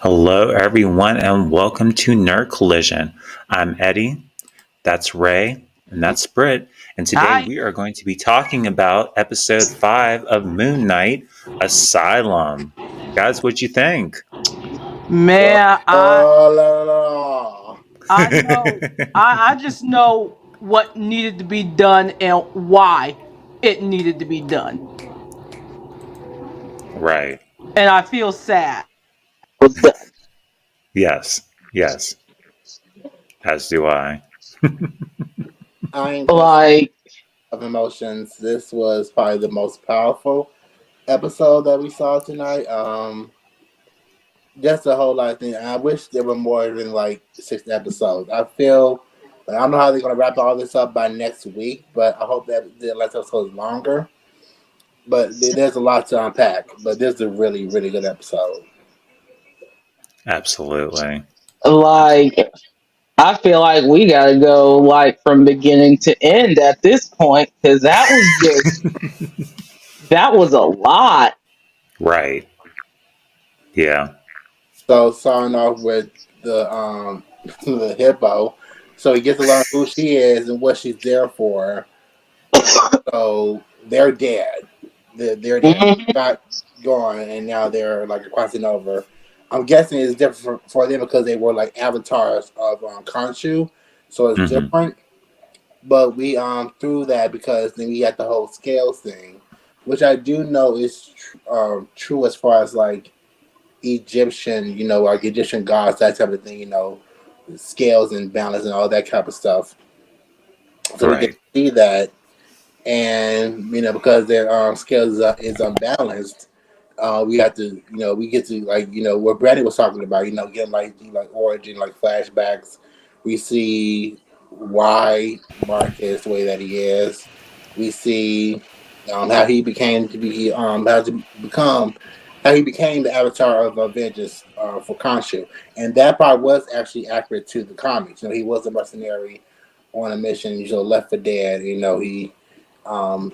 Hello, everyone, and welcome to Nerd Collision. I'm Eddie, that's Ray, and that's Britt. And today Hi. we are going to be talking about episode 5 of Moon Knight, Asylum. Guys, what'd you think? Man, La. I know I just know what needed to be done and why it needed to be done. Right. And I feel sad. Yes. Yes. As do I. I ain't Like, of emotions. This was probably the most powerful episode that we saw tonight. Just a whole lot of things. I wish there were more than like 6 episodes. I feel I don't know how they're gonna wrap all this up by next week, but I hope that the last episode is longer. But there's a lot to unpack. But this is a really, really good episode. Absolutely. like I feel like we gotta go like from beginning to end at this point because that was a lot. Right. Yeah. So starting off with the the hippo. So he gets to learn who she is and what she's there for. So they're dead. They're dead. Mhm. Got gone, and now they're like crossing over. I'm guessing it's different for them because they were like avatars of Khonshu, so it's Mm-hmm. different. But we through that because then we got the whole scales thing, which I do know is true as far as like Egyptian, like Egyptian gods, that type of thing, scales and balance and all that type of stuff. So we get Right. to see that, and because their scales is unbalanced, we have to we get to like what Brandon was talking about, getting like origin, like flashbacks. We see why Mark is the way that he is. We see how he became to be how he became the avatar of Avengers for Khonshu, and that part was actually accurate to the comics. He was a mercenary on a mission. Left for dead. He um,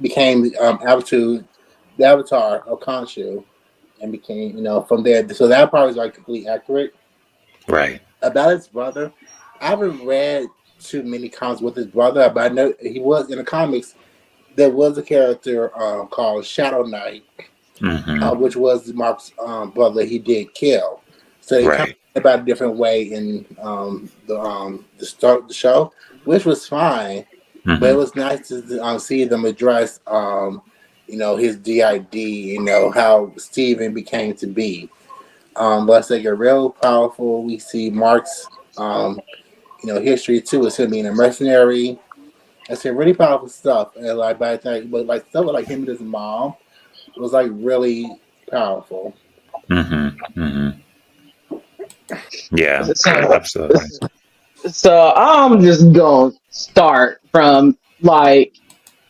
became the avatar of Khonshu, and became from there. So that part was like completely accurate. Right. About his brother, I haven't read too many comics with his brother, but I know he was in the comics. There was a character called Shadow Knight, Mm-hmm. which was Mark's brother. He did kill, so they kind Right. of about a different way in the start of the show, which was fine. But it Mm-hmm. was nice to see them address, his DID, how Steven became to be. Let's take a real powerful. We see Mark's, history too. It's him being a mercenary. It's really powerful stuff. And like, but I think, but like stuff like him and his mom was like really powerful. Mm-hmm. Mm-hmm. Yeah. So, Absolutely. so I'm just gonna start from like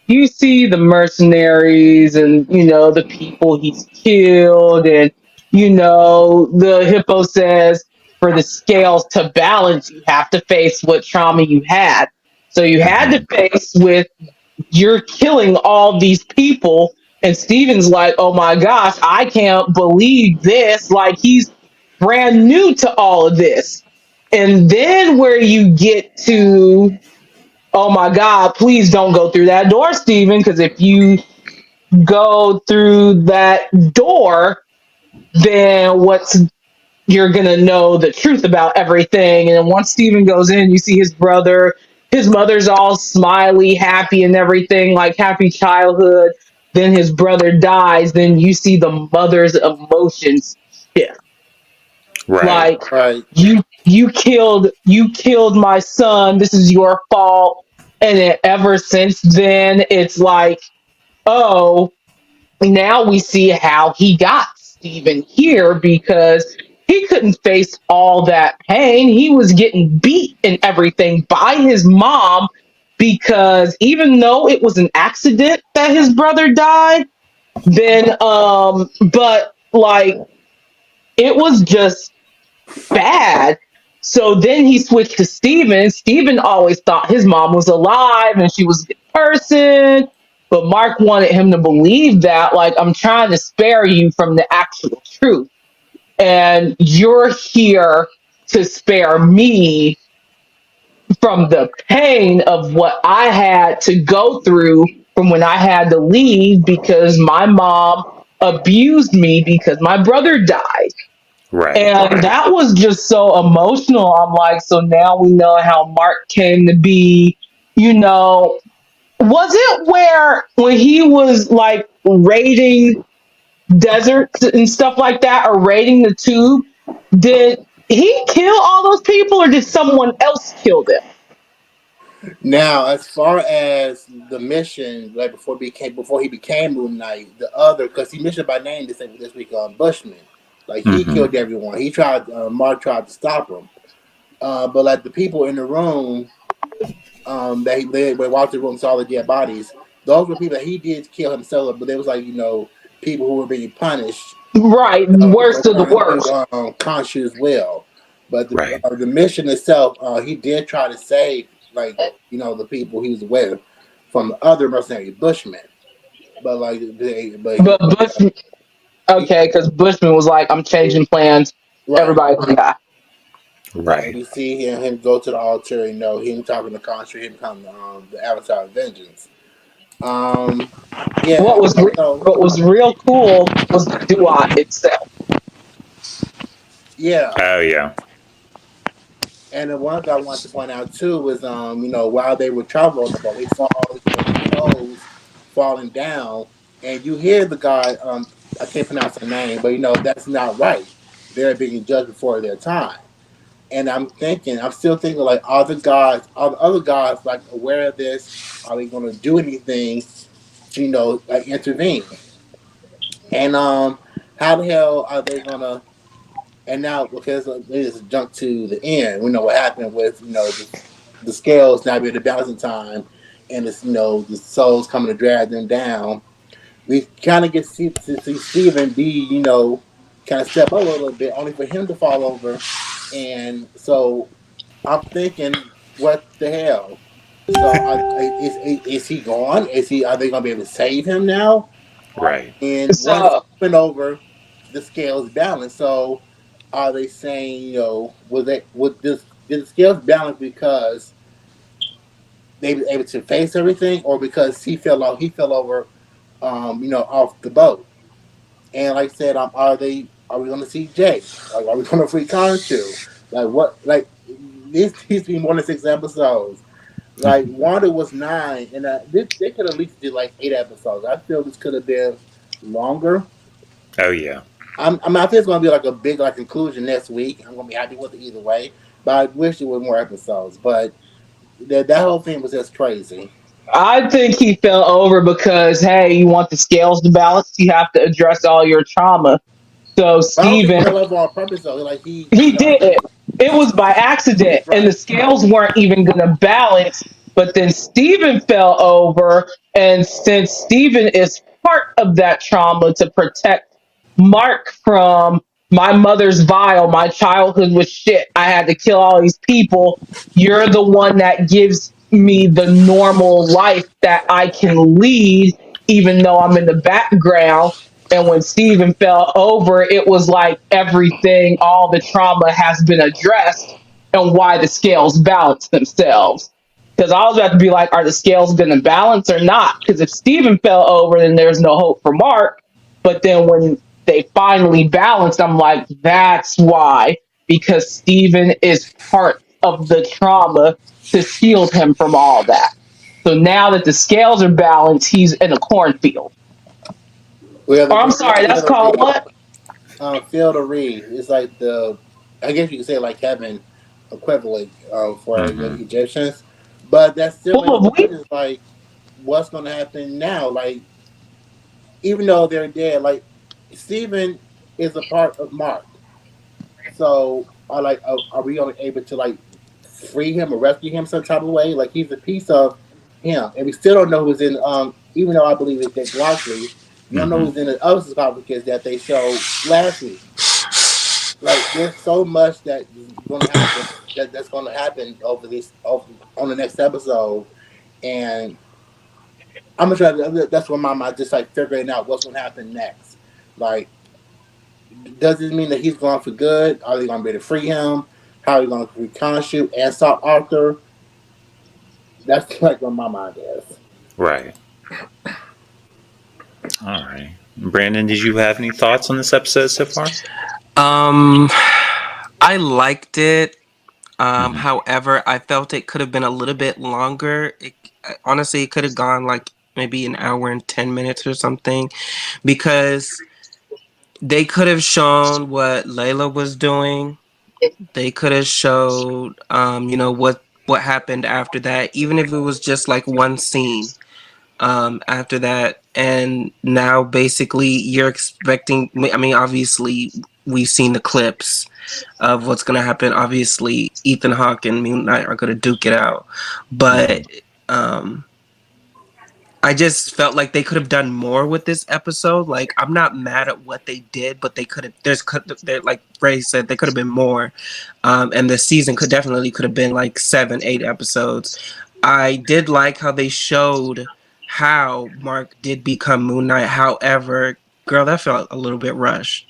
you see the mercenaries and the people he's killed, and the hippo says for the scales to balance you have to face what trauma you had. So you had Mm-hmm. to face with you're killing all these people, and Steven's like, oh my gosh, I can't believe this. Like, he's brand new to all of this. And then where you get to, oh my god, please don't go through that door, Steven, because if you go through that door, then what's you're gonna know the truth about everything. And once Steven goes in, you see his brother, his mother's all smiley, happy, and everything, like happy childhood. Then his brother dies. Then you see the mother's emotions shift. Right. Like, Right. you killed my son. This is your fault. And then ever since then, it's like, oh, now we see how he got Steven here because he couldn't face all that pain. He was getting beat and everything by his mom because even though it was an accident that his brother died, then but like it was just bad. So then he switched to Steven. Steven always thought his mom was alive and she was a good person. But Mark wanted him to believe that, like, I'm trying to spare you from the actual truth. and you're here to spare me from the pain of what I had to go through from when I had to leave because my mom abused me because my brother died. Right. And that was just so emotional. I'm like, so now we know how Mark came to be. You know, was it where when he was like raiding deserts and stuff like that, or raiding the tube, did he kill all those people or did someone else kill them? Now, as far as the mission, like before he became Moon Knight, the other because he mentioned by name this week on Bushman, like he Mm-hmm. killed everyone. He tried, Mark tried to stop him, but like the people in the room, they walked the room saw the dead bodies. Those were people that he did kill himself, but they was like people who were being punished, Right, for worst of the trying worst. to Khonshu as well. But Right. the mission itself, he did try to save like the people he was with from the other mercenary Bushmen. But like but But Bush, he, okay, because Bushman was like, I'm changing plans. right. Everybody gonna die. And Right. we see him go to the altar, him talking to Khonshu, him become the Avatar of Vengeance. Um, What yeah. was So what was real cool was the duat itself. yeah. Oh yeah. And then one thing I wanted to point out too was, while they were traveling on the boat, they saw all these souls falling down, and you hear the guy, I can't pronounce the name, but that's not right. They're being judged before their time, and I'm still thinking like, are the other gods like aware of this? Are they going to do anything to like intervene? And how the hell are they gonna? And now, because they just jump to the end, we know what happened with the scales not being the balancing time, and it's the souls coming to drag them down. We kind of get to see Steven be kind of step up a little bit, only for him to fall over. And so I'm thinking, what the hell? So is he gone? Are they gonna be able to save him now? Right. And once So he went over, the scales balance. So are they saying, would this did the scales balance because they were able to face everything, or because he fell over, off the boat? And like I said, are we going to see Jake? Like, are we going to free Khonshu? Like what? Like this needs to be more than 6 episodes. Like Wanda was 9, and they could at least do like 8 episodes. I feel this could have been longer. Oh yeah. I think it's going to be like a big like conclusion next week. I'm going to be happy with it either way. But I wish it was more episodes. But that whole thing was just crazy. I think he fell over because hey, you want the scales to balance, you have to address all your trauma. So But I don't think he Steven, fell over on purpose though. Like he, he did it. It was by accident, and the right. scales weren't even going to balance. But then Steven fell over, and since Steven is part of that trauma to protect Mark from my mother's vial, my childhood was shit. I had to kill all these people. You're the one that gives me the normal life that I can lead, even though I'm in the background. And when Steven fell over, it was like everything, all the trauma has been addressed and why the scales balance themselves. Because I was about to be like, are the scales going to balance or not? Because if Steven fell over, then there's no hope for Mark. But then when they finally balanced, I'm like, that's why. Because Steven is part of the trauma to shield him from all that. So now that the scales are balanced, he's in a cornfield. Well, Or I'm sorry, that's the called what? Field of Reed. It's like I guess you could say like heaven equivalent for the Mm-hmm. Egyptians, but that still Full makes me of wheat? question like what's going to happen now? Like even though they're dead, like Stephen is a part of Mark, so are we only able to like free him or rescue him some type of way? Like he's a piece of him, and we still don't know who's in. Even though I believe it's Jake Lockley, we don't know Mm-hmm. who's in the other sarcophagus that they showed last week. Like there's so much that is going to happen that's going to happen on the next episode, and I'm gonna try. That's what my mind just like figuring out what's going to happen next. Like Does this mean that he's gone for good? Are they going to be able to free him? How are they going to reconstitute and stop Arthur? That's like what my mind is. Right. All right. Brandon, did you have any thoughts on this episode so far? I liked it. Mhm. However, I felt it could have been a little bit longer. Honestly, it could have gone like maybe an hour and 10 minutes or something, because they could have shown what Layla was doing. They could have showed, what happened after that, even if it was just like one scene after that. And now basically you're expecting, I mean, obviously we've seen the clips of what's going to happen. Obviously Ethan Hawke and Moon Knight are going to duke it out, but I just felt like they could have done more with this episode. Like, I'm not mad at what they did, but they could have. Like Ray said, they could have been more. And the season could have been like 7, 8 episodes. I did like how they showed how Mark did become Moon Knight. However, girl, that felt a little bit rushed.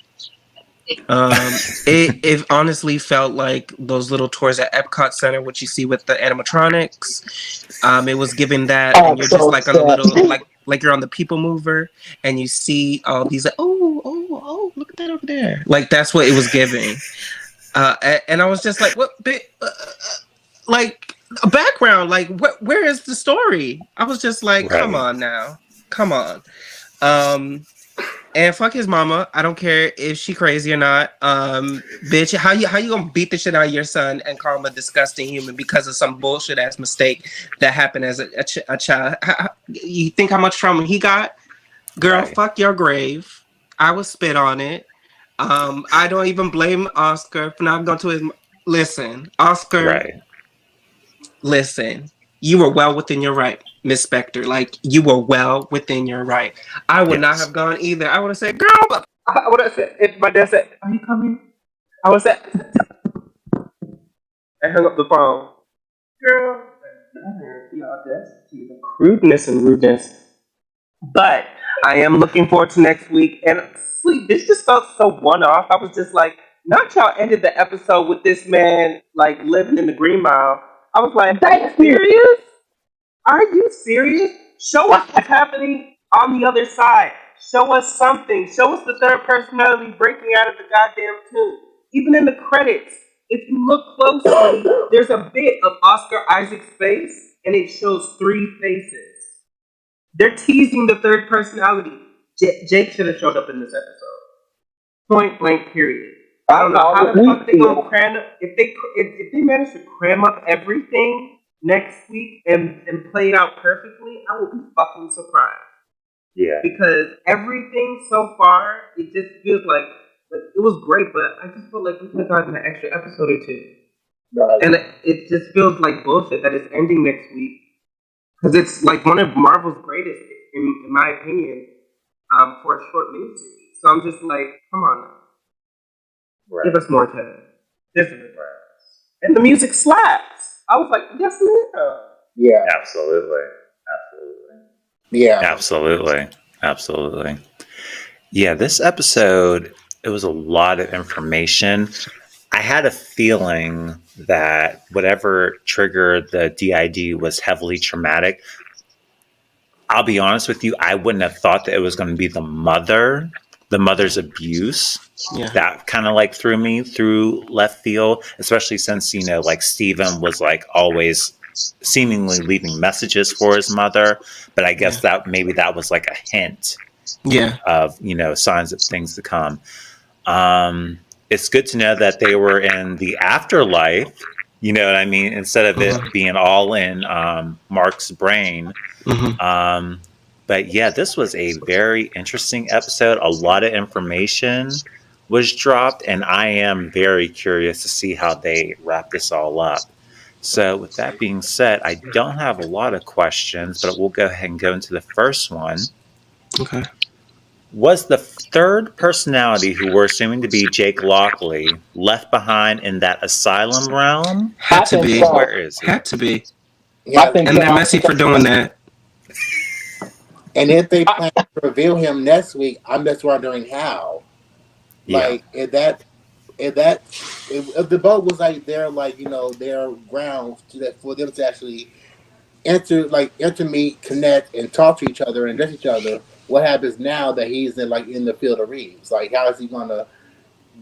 It honestly felt like those little tours at Epcot Center, what you see with the animatronics. It was giving that, and you're just So like on a sad. little like you're on the People Mover, and you see all these like, oh, look at that over there. Like that's what it was giving. And I was just like, what? Like a background, like where is the story? I was just like, come Right. on now, come on. And fuck his mama. I don't care if she crazy or not. Bitch, how you gonna beat the shit out of your son and call him a disgusting human because of some bullshit ass mistake that happened as a child? You think how much trauma he got? Girl, Right. fuck your grave. I would spit on it. I don't even blame Oscar for not going to his. Listen, Oscar. Right. Listen, you were well within your right, Miss Spector. Like, you were well within your right. I would not Yes. have gone either. I would have said, girl, but I would have said, if my dad said, are you coming? I would have said, I hung up the phone. Girl, the audacity, the crudeness and rudeness. But I am looking forward to next week. And sleep, this just felt so one off. I was just like, not y'all ended the episode with this man like living in the Green Mile. I was like, are you serious? Are you serious? Show us what's happening on the other side. Show us something. Show us the third personality breaking out of the goddamn tomb. Even in the credits, if you look closely, there's a bit of Oscar Isaac's face, and it shows 3 faces. They're teasing the third personality. Jake should have showed up in this episode. Point blank, period. I don't know how the fuck they gonna cram up. If they manage to cram up everything next week and play it out perfectly, I will be fucking surprised. Yeah. Because everything so far, it just feels like it was great, but I just feel like we could have gotten an extra episode or 2. Right. And it just feels like bullshit that it's ending next week. Because it's like one of Marvel's greatest, in my opinion, for a short miniseries. So I'm just like, come on now. Right. Give us more time. This is it. And the music slaps. I was like, yes, ma'am. Yeah. Absolutely. Absolutely. Yeah. Absolutely. Absolutely. Yeah, this episode, it was a lot of information. I had a feeling that whatever triggered the DID was heavily traumatic. I'll be honest with you, I wouldn't have thought that it was going to be the mother's abuse. Yeah. That kind of like threw me through left field, especially since, like Steven was like always seemingly leaving messages for his mother. But I guess that maybe that was like a hint of, signs of things to come. It's good to know that they were in the afterlife, you know what I mean? Instead of it being all in Mark's brain. But yeah, this was a very interesting episode. A lot of information was dropped, and I am very curious to see how they wrap this all up. So with that being said, I don't have a lot of questions, but we'll go ahead and go into the first one. Okay. Was the third personality, who we're assuming to be Jake Lockley, left behind in that asylum realm? Had to be. So. Where is he? Had to be. Yeah. I think And they're messy for doing that. And if they plan to reveal him next week, I'm just wondering how. Yeah. Like if the boat was like their their grounds for them to actually intermeet, connect, and talk to each other and address each other. What happens now that he's in the field of reeds? Like, how is he gonna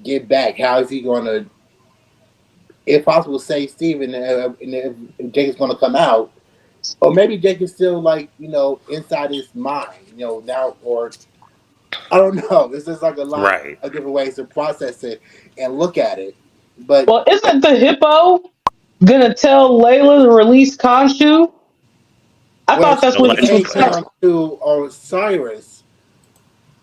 get back? How is he gonna, if possible, save Steven? And if Jake is gonna come out, or maybe Jake is still inside his mind, now, or I don't know. It's just like a lot Right. of different ways to process it and look at it. But Well, isn't the hippo gonna tell Layla to release Khonshu? I well, thought she that's what he was came Allegedly. saying. down to Osiris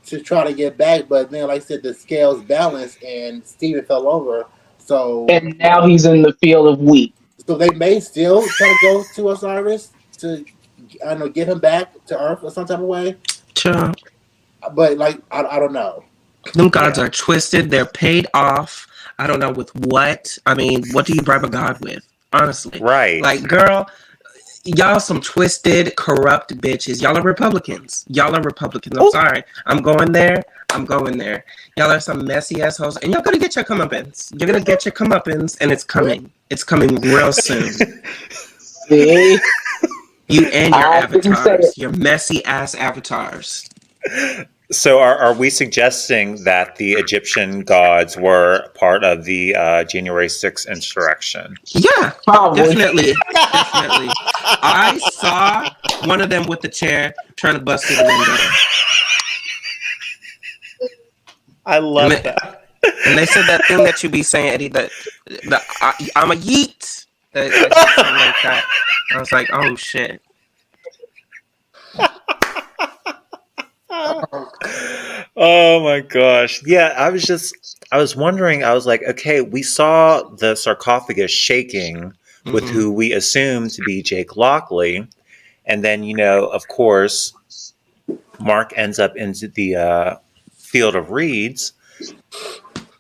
to try to get back, but then, like I said, the scales balanced and Steven fell over. So, And now he's in the field of wheat. so they may still try to go to Osiris to, I don't know, get him back to Earth or some type of way. Child. But like, I don't know. Them gods Yeah. are twisted. They're paid off. I don't know with what. I mean, what do you bribe a god with? Honestly. Right. Like, girl, y'all some twisted, corrupt bitches. Y'all are Republicans. Y'all are Republicans. I'm Oh, sorry. I'm going there. I'm going there. Y'all are some messy assholes. And y'all gonna get your comeuppance. You're gonna get your comeuppance, and it's coming. It's coming real soon. See, You and your I didn't say it. avatars. Your messy ass avatars. so are we suggesting that the Egyptian gods were part of the January 6th insurrection? Yeah, Probably. definitely. Definitely. I saw one of them with the chair trying to bust through the window. I love And they, that. and they said that thing that you be saying, Eddie, that I'm a yeet. They said something like that. I was like, oh shit. Oh my gosh. Yeah, I was wondering, I was like, okay, we saw the sarcophagus shaking with Mm-hmm. who we assume to be Jake Lockley. And then, of course, Mark ends up into the field of reeds.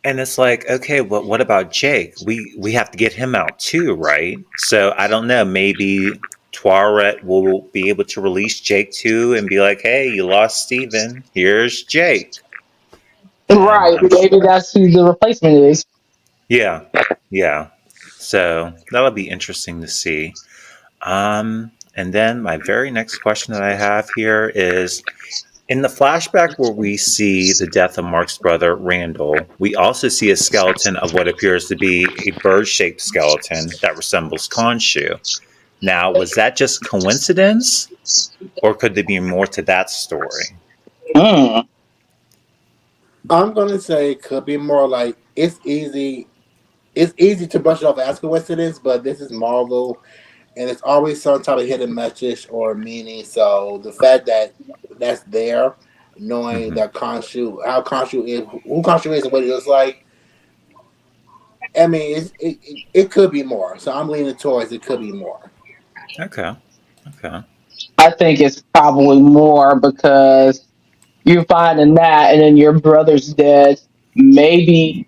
And it's like, okay, but what about Jake? We have to get him out too, right? So I don't know. Maybe Tuaret will be able to release Jake too and be like, hey, you lost Steven. Here's Jake. And Right. Maybe that's who the replacement is. yeah, yeah. So that'll be interesting to see. And then my very next question that I have here is in the flashback where we see the death of Mark's brother, Randall, we also see a skeleton of what appears to be a bird shaped skeleton that resembles Khonshu. Now, was that just coincidence or could there be more to that story? Mm. I'm gonna say it could be more like it's easy. It's easy to brush it off as coincidence, but this is Marvel, and it's always some type of hidden message or meaning. So the fact that that's there, knowing Mm-hmm. that how Khonshu is, who Khonshu is, and what he looks like. I mean, it could be more. So I'm leaning towards it could be more. Okay. Okay. I think it's probably more because you're finding that and then your brother's dead. Maybe,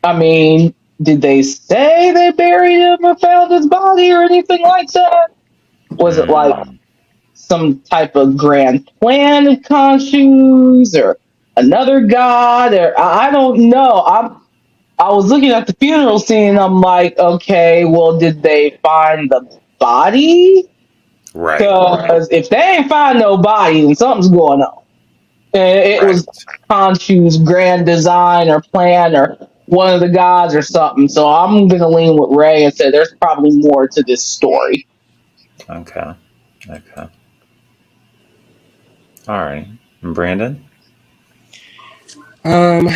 I mean, did they say they buried him or found his body or anything like that? Was it like Mm, some type of grand plan of Khonshu's or another god? Or I don't know. I was looking at the funeral scene and I'm like, okay, well, did they find the body? right. Because if they ain't find no body, then something's going on. And it was Right. Khonshu's grand design or plan or one of the gods or something. So I'm gonna lean with Ray and say there's probably more to this story. Okay. Okay. All right. And Brandon? Um,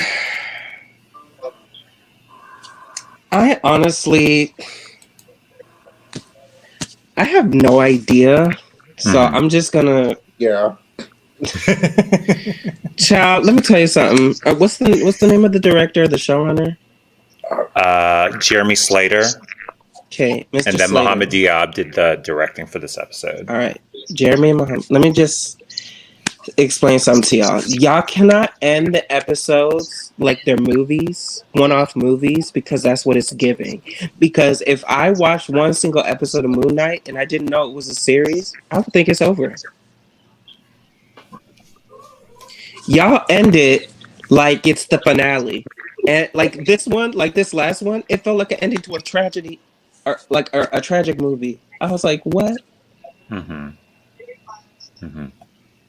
I honestly, I have no idea. So Mhm. I'm just gonna, Yeah. child. Let me tell you something. What's the name of the director, the showrunner? Jeremy Slater Okay, Mr. and then Slater. Mohammed Diab did the directing for this episode. All right, Jeremy and Muhammad. Let me just explain something to y'all. Y'all cannot end the episodes like they're movies, one-off movies, because that's what it's giving. Because if I watched one single episode of Moon Knight and I didn't know it was a series, I would think it's over. Y'all end it Like it's the finale. And like this one, like this last one, it felt like an ending to a tragedy or like a tragic movie. I was like, what? Mm-hmm. Mm-hmm.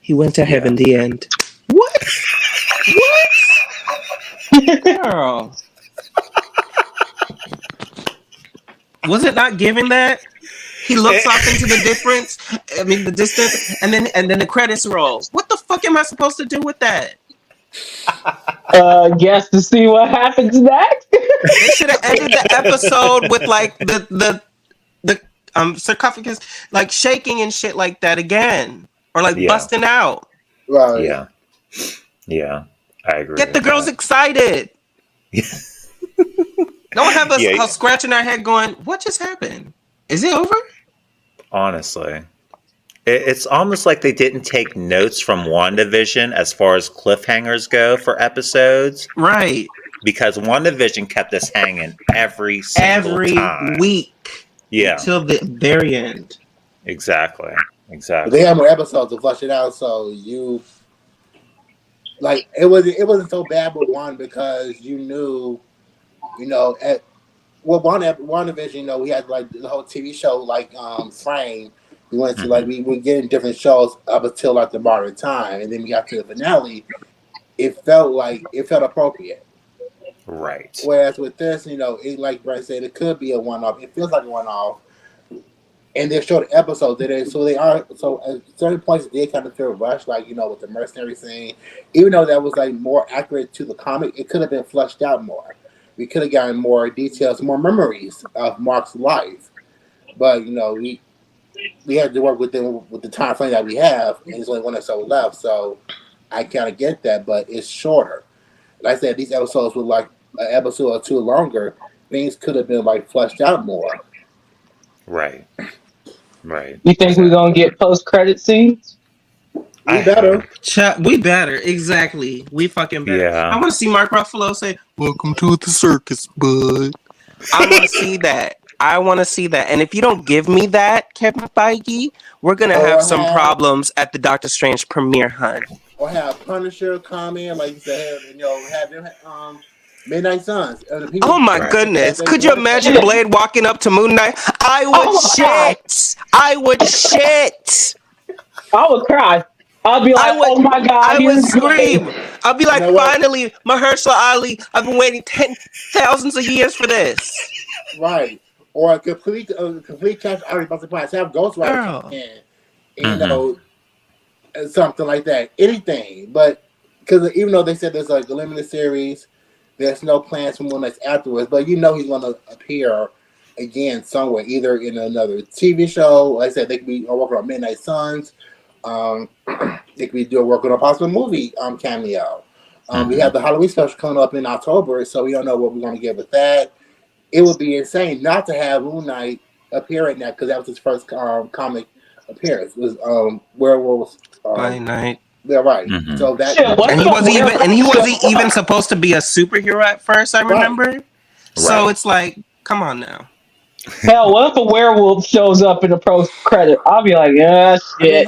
He went to heaven, the end. What? What? Girl. Was it not given that? He looks off into the difference. I mean the distance, and then the credits roll. What the fuck am I supposed to do with that? Guess to see what happens next. They should have ended the episode with like the sarcophagus like shaking and shit like that again, or like Yeah. busting out. Right. Yeah. Yeah. I agree. Get the with girls that. excited. Don't have us Yeah. scratching our head going, what just happened? Is it over? Honestly. It's almost like they didn't take notes from WandaVision as far as cliffhangers go for episodes, Right. because WandaVision kept us hanging every single Every time. week. Yeah, Until the very end. exactly. But Exactly. they had more episodes to flush it out, so you like it wasn't so bad with one because you knew, at WandaVision, we had like the whole TV show like frame. We went to like we were getting different shows up until like the modern time, and then we got to the finale. It felt appropriate. Right. Whereas with this, it like Brent said, it could be a one-off. It feels like a one-off, and they're short episodes. They are so at certain points they kind of feel rushed, like with the mercenary scene. Even though that was like more accurate to the comic, it could have been fleshed out more. We could have gotten more details, more memories of Mark's life, but we had to work with the time frame that we have, and there's only one episode left. So I kind of get that, but it's shorter. Like I said, these episodes were like an episode or two longer. Things could have been like fleshed out more. Right. Right. You think we're gonna get post-credit scenes? We better. We better. Exactly. We fucking better. Yeah. I want to see Mark Ruffalo say, "Welcome to the circus, bud." I want to see that. I want to see that. And if you don't give me that, Kevin Feige, we're going to have some problems at the Doctor Strange premiere, hun. Or have Punisher come in, like you said, have them Midnight Suns. Oh my goodness. Could you imagine Blade walking up to Moon Knight? I would shit. I would shit. I would cry. I'd be like, oh my God. I would scream. I'd be like, finally, Mahershala Ali, I've been waiting thousands of years for this. Right. Or a complete catch. I was about to play. Have Ghost Rider in, something like that. Anything. But because even though they said there's like a limited series, there's no plans for Moon Knight afterwards. But he's going to appear again somewhere, either in another TV show. Like I said, they could be working on Midnight Suns. They could be working on a possible movie cameo. We have the Halloween special coming up in October, so we don't know what we're going to get with that. It would be insane not to have Moon Knight appear in that, because that was his first comic appearance. It was Werewolves by Night. Yeah, right. So that and he wasn't even supposed to be a superhero at first. I remember. Right. So it's like, come on now. Hell, what if a werewolf shows up in the post credit? I'll be like, yeah, shit.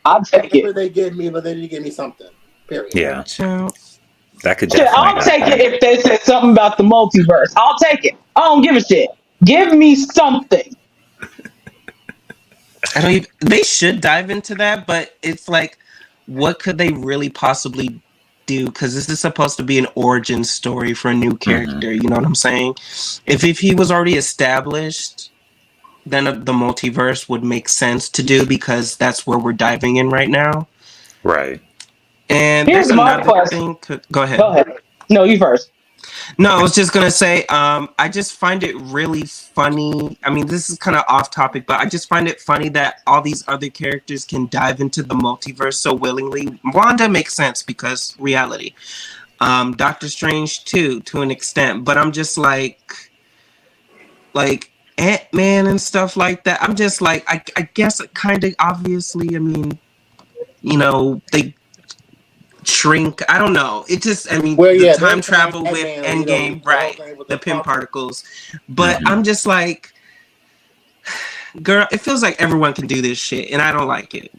I'll take it. They give me, but they didn't give me something. Period. Yeah. That could I'll take it if they said something about the multiverse. I'll take it. I don't give a shit. Give me something. I don't even, they should dive into that, but it's like, what could they really possibly do? Because this is supposed to be an origin story for a new character. You know what I'm saying? If he was already established, then the multiverse would make sense to do, because that's where we're diving in right now. Right. And here's there's my another question. thing. Go ahead. No, you first. No, I was just gonna say, I just find it really funny. I mean, this is kind of off topic, but I just find it funny that all these other characters can dive into the multiverse so willingly. Wanda makes sense because reality. Doctor Strange too, to an extent, but I'm just like Ant-Man and stuff like that. I'm just like, I guess kind of obviously. I mean, they shrink. I don't know. It just, the time travel with Endgame, right? The Pym particles. But I'm just like, girl, it feels like everyone can do this shit, and I don't like it.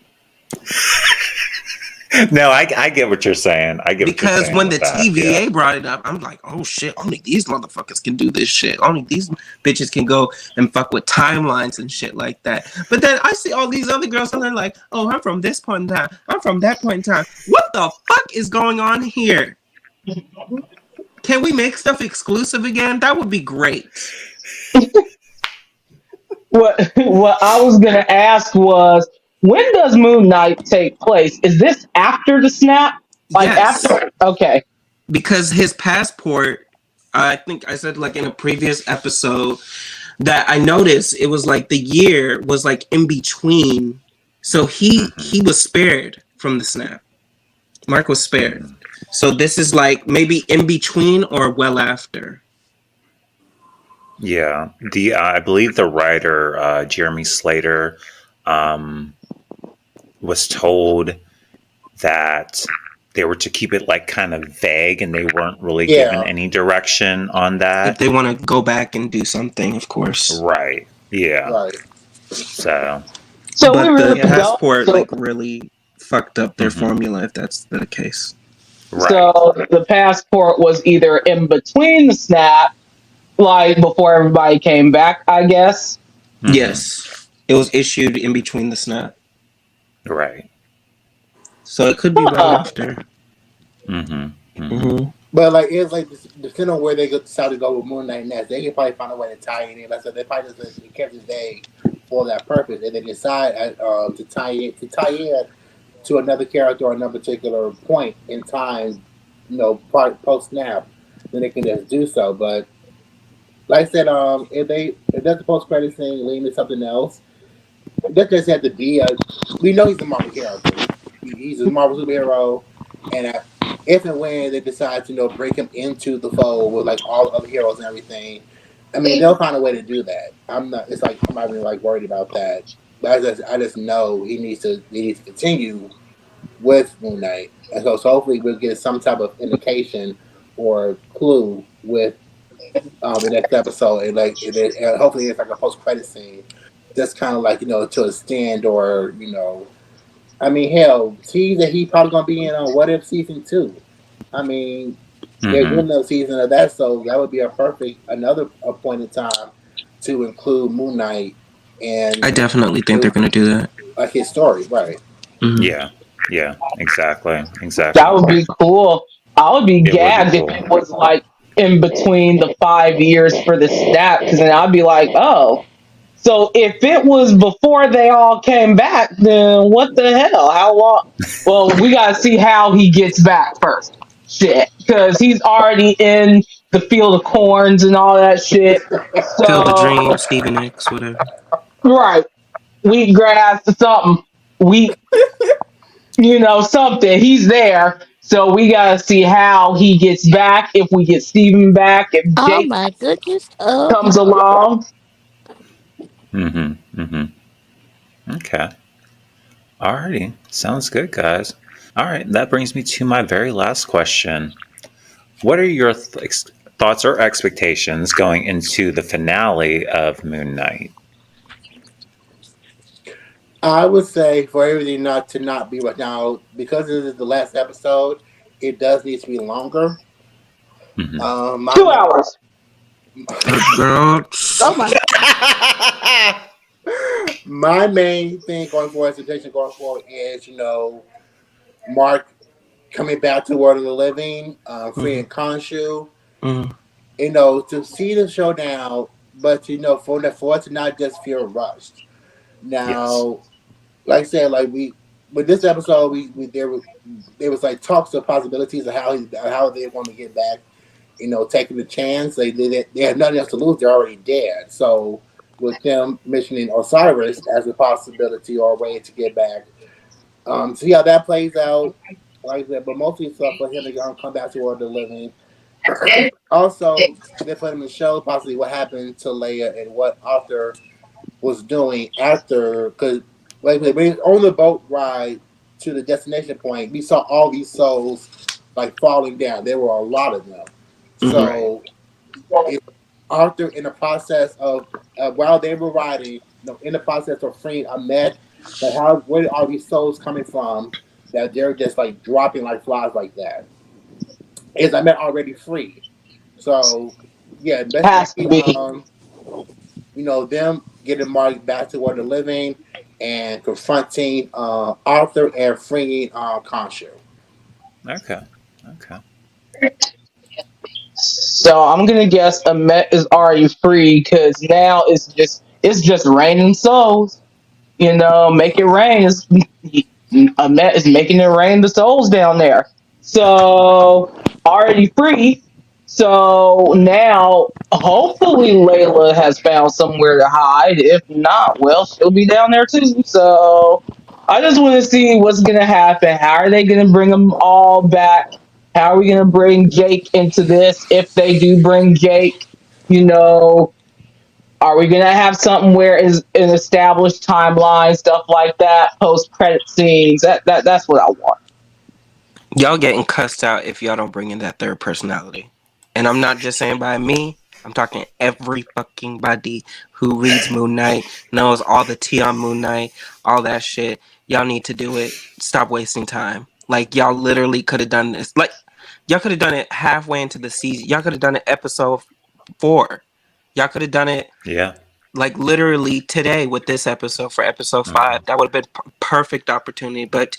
No, I get what you're saying. I get what you're Because saying when with the that. Yeah. TVA brought it up, I'm like, oh shit, only these motherfuckers can do this shit. Only these bitches can go and fuck with timelines and shit like that. But then I see all these other girls and they're like, oh, I'm from this point in time. I'm from that point in time. What the fuck is going on here? Can we make stuff exclusive again? That would be great. What I was gonna ask was, when does Moon Knight take place? Is this after the snap? Like Yes. after? Okay. Because his passport, I think I said like in a previous episode that I noticed it was like the year was like in between. So he was spared from the snap. Mark was spared. So this is like maybe in between or well after. Yeah. The I believe the writer Jeremy Slater um, was told that they were to keep it like kind of vague and they weren't really given Yeah. any direction on If that. they want to go back and do something, of course. Right. Yeah. Right. So. So we But the really Yeah. don't. passport So, like really fucked up their Mhm. formula if that's the case. Right. so the passport was either in between the snap, like before everybody came back, I guess. Mhm. Yes. It was issued in between the snap. Right. So it could be right Huh. after. Mm-hmm. Mm-hmm. But like it's like depending on where they decide to go with Moon Knight next, they can probably find a way to tie it in. Like I said, they probably just kept it vague for that purpose, and they decide to tie in to another character or another particular point in time, post snap, then they can just do so. But like I said, if that's the post credit scene leading to something else, it doesn't just have to be a. We know he's a Marvel character. He's a Marvel superhero, and if and when they decide to break him into the fold with like all the other heroes and everything, I mean they'll find a way to do that. I'm not. It's like I'm not even like worried about that. But I just know he needs to continue with Moon Knight, and so hopefully we'll get some type of indication or clue with the next episode, and hopefully it's like a post credit scene, just kind of like to a stand or I mean hell, see that he probably gonna be in on What If season 2. I mean they're Mm-hmm. doing another season of that, so that would be a perfect another point in time to include Moon Knight and I definitely think they're gonna do that. like his story, right? Mm-hmm. Yeah. Yeah. Exactly. That Exactly. would be cool. I would be It would be gagged if cool. it was like in between the 5 years for the snap, because then I'd be like, oh. So if it was before they all came back, then what the hell? How long? Well, we gotta see how he gets back first. Shit, because he's already in the field of corns and all that shit. Field of So Dreams, Stephen X, whatever. right, wheatgrass or something. Wheat, something. He's there. So we gotta see how he gets back. If we get Steven back, if Oh Jake my goodness. Oh comes my. along. Mm-hmm. Mm-hmm. Okay. Alrighty. Sounds good, guys. All right. That brings me to my very last question. What are your thoughts or expectations going into the finale of Moon Knight? I would say for everything not be right now, because this is the last episode, it does need to be longer. Mm-hmm. My 2 hours. Girl. Oh my. my main thing going forward, expectation going forward is Mark coming back to the world of the living, freeing Khonshu. Mm. To see the showdown, but for it to not just feel rushed. Yes. Now, like I said, like with this episode, we there was like talks of possibilities of how they're going to get back. Taking the chance, they have nothing else to lose. They're already dead. So with them mentioning Osiris as a possibility or a way to get back, see how that plays out. Like I said, but mostly stuff for him to come back to the world of the living. Also, they put him in the show possibly what happened to Leia and what Arthur was doing after, because like when we on the boat ride to the destination point, we saw all these souls like falling down. There were a lot of them. Right. So if Arthur, in the process of while they were riding, in the process of freeing Ahmed, like where are these souls coming from? that they're just like dropping like flies like that. Is I meant already free. So yeah, best Has to maybe be. them getting Mark back to where they're living and confronting Arthur and freeing Khonshu. Okay. Okay. So I'm gonna guess Amet is already free because now it's just raining souls. Make it rain. Amet is making it rain the souls down there. So already free. So now hopefully Layla has found somewhere to hide. If not, well, she'll be down there too. So I just want to see what's gonna happen. How are they gonna bring them all back? How are we gonna bring Jake into this? If they do bring Jake, you know, are we gonna have something where is an established timeline, stuff like that, post credit scenes? That's what I want. Y'all getting cussed out if y'all don't bring in that third personality. And I'm not just saying by me. I'm talking every fucking body who reads Moon Knight, knows all the tea on Moon Knight, all that shit. Y'all need to do it. Stop wasting time. Like, y'all literally could have done this. Like, y'all could have done it halfway into the season. Y'all could have done it episode 4. Y'all could have done it Yeah. like literally today with this episode for episode Hmm. 5. That would have been perfect opportunity. But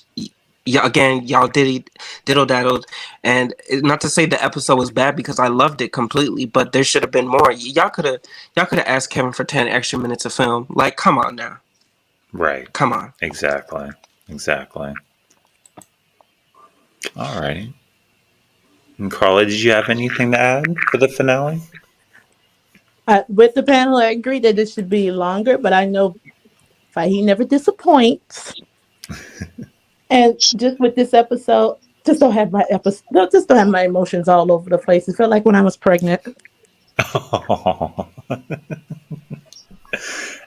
yeah, again, y'all diddle daddled, and not to say the episode was bad because I loved it completely, but there should have been more. Y'all could have asked Kevin for 10 extra minutes of film. Like, come on now, Right. come on. Exactly. Exactly. All righty. And Carla, did you have anything to add for the finale? With the panel, I agree that it should be longer, but I know he never disappoints. And just with this episode, just don't have my emotions all over the place. It felt like when I was pregnant.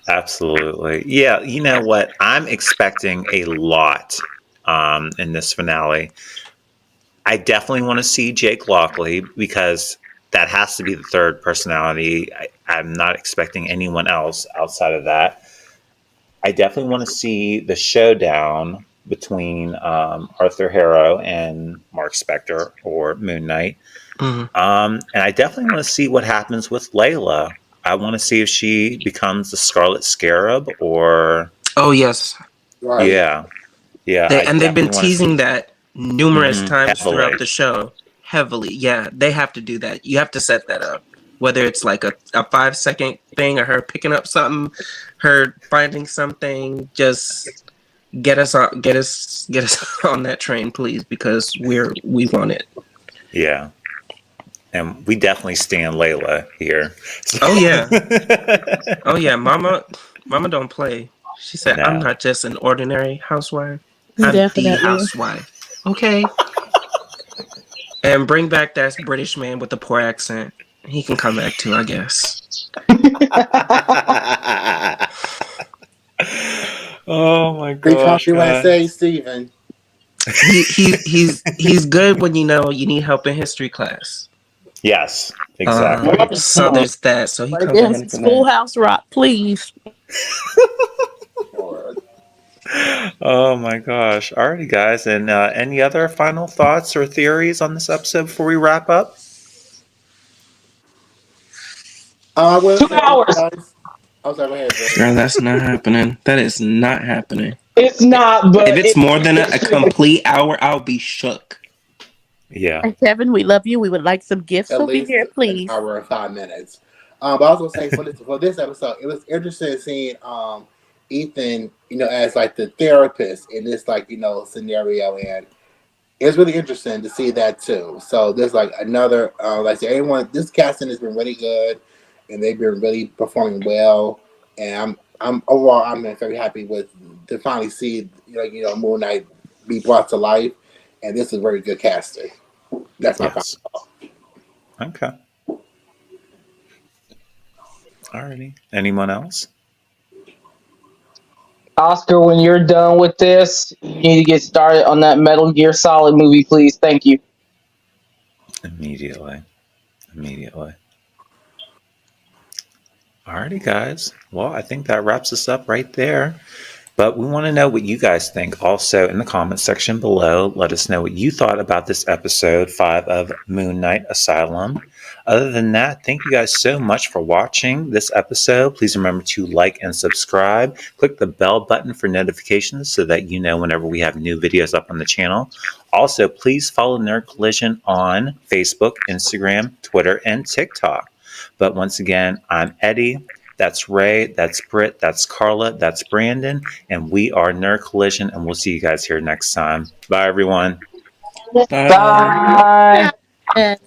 Absolutely. Yeah, you know what? I'm expecting a lot in this finale. I definitely want to see Jake Lockley because that has to be the third personality. I'm not expecting anyone else outside of that. I definitely want to see the showdown between Arthur Harrow and Mark Spector or Moon Knight. Mhm. And I definitely want to see what happens with Layla. I want to see if she becomes the Scarlet Scarab or Oh yes, Right. yeah, yeah. I they've been definitely want to see. teasing that numerous times throughout Heavily. the show, heavily. Yeah, they have to do that. You have to set that up. Whether it's like a 5 second thing or her picking up something, her finding something, just get us on that train, please, because we want it. Yeah, and we definitely stand Layla here. So. Oh yeah, oh yeah, mama don't play. She said, I'm No. not just an ordinary housewife, I'm the Definitely. housewife. Okay. And bring back that British man with the poor accent. He can come back too, I guess. Oh my Big gosh, Country guys. USA, Steven. He's good when you need help in history class. Yes, exactly. So there's that. So he Right comes there, in for that. Schoolhouse Rock, please. Lord. Oh my gosh. Alrighty, guys. And any other final thoughts or theories on this episode before we wrap up? I will Two say this, hours. guys. I'm sorry, go ahead, Dre. Girl, that's not happening. That is not happening. It's not, If but it's more than it a should. complete hour, I'll be shook. Yeah. And Kevin, we love you. We would like some gifts At over least here, an please. hour and 5 minutes. But I was gonna say for this episode, it was interesting seeing Ethan, as like the therapist in this like scenario, and it's really interesting to see that too. So there's like another like I said, everyone. This casting has been really good, and they've been really performing well. And I'm overall I'm very happy with to finally see Moon Knight be brought to life, and this is very good casting. That's my final. Yes. Okay. Alrighty. Anyone else? Oscar, when you're done with this, you need to get started on that Metal Gear Solid movie, please. Thank you. Immediately. Immediately. Alrighty, guys. Well, I think that wraps us up right there. But we want to know what you guys think. Also, in the comment section below, let us know what you thought about this episode 5 of Moon Knight Asylum. Other than that, thank you guys so much for watching this episode. Please remember to like and subscribe. Click the bell button for notifications so that you know whenever we have new videos up on the channel. Also, please follow Nerd Collision on Facebook, Instagram, Twitter, and TikTok. But once again, I'm Eddie. That's Ray, that's Britt, that's Carla, that's Brandon, and we are Nerd Collision, and we'll see you guys here next time. Bye, everyone. Bye. And